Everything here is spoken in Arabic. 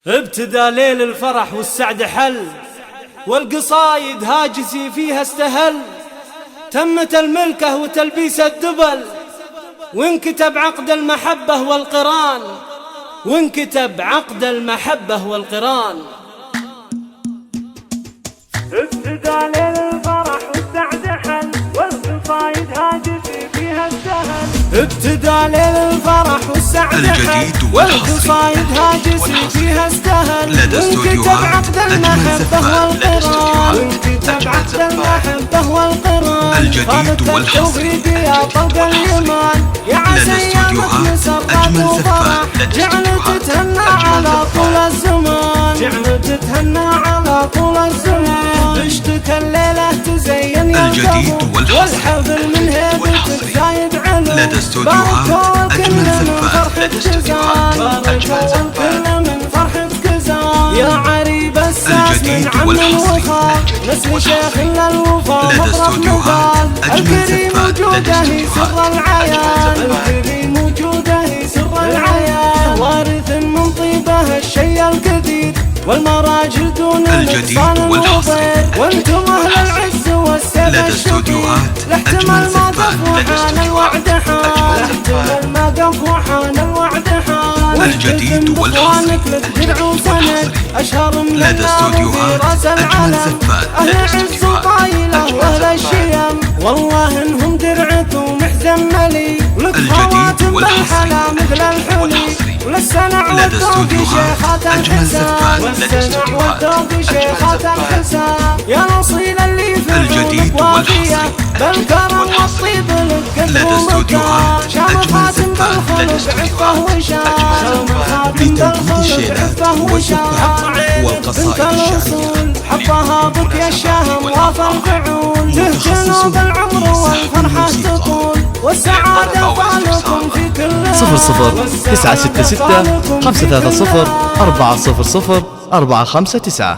ابتدى ليل الفرح والسعد حل، والقصايد هاجسي فيها استهل. تمت الملكة وتلبيس الدبل، وانكتب عقد المحبة والقران، وانكتب عقد المحبة والقران. ابتدى ليل الفرح والسعد حل، والقصايد هاجسي فيها استهل. ابتدى ليل الفرح والسعد حل، والقصايد هاجسي فيها استهل. وانكتب عقد المحبة والقران، وانكتب عقد المحبة والقران. الجديد والحصري يا طلق اليمان، يا عسى يامك مسرات وفرح. جعلت تتهنى على طول الزمان، جعلت تتهنى على طول الزمان. اشتكى الليلة تزين يا الجديد والحفل من هيبتك زايد علو. لدى استوديوهات أجمل زفات. لدى استوديوهات أجمل كل من فرحتك زاد. يا عريب الساس من عم الوفا، نسل شيخ للوفا مطرح مقال. الكريم وجوده سر العيان، الكريم وجوده سر العيان. وارث من طيبه الشيء الكثير، والمراجل دون الجديد والحصري. وانتم اهل العز والسبع لدى استوديوهات أجمل زفات. وحان الوعد حان، احتمال ما قف وحان الوعد حان. الجديد والحصري. للدرع وسند أشهر من لدى استوديوهات راس أجمل العالم. زفات. أهل عز وطايلة وأهل الشيم، والله إنهم درعة ومحزن ملي. ولك خواتم بالحلا مثل الحلي، وللسنع والذوق شيخات الحسان، والسنع والذوق شيخات الحسان. يا نصيل اللي في الجديد والحصري. بالكرم والطيب لك لدى استوديوهات أجمل زفات. عفه وشان. لتوجيه الشيلات والزفات والقصائد الشعرية. حفها بك يا الشهم وافى الفعول. تهجنوا بالعمر والفرحة تطول، والسعادة طالكم في كل 00 966 530 400 459.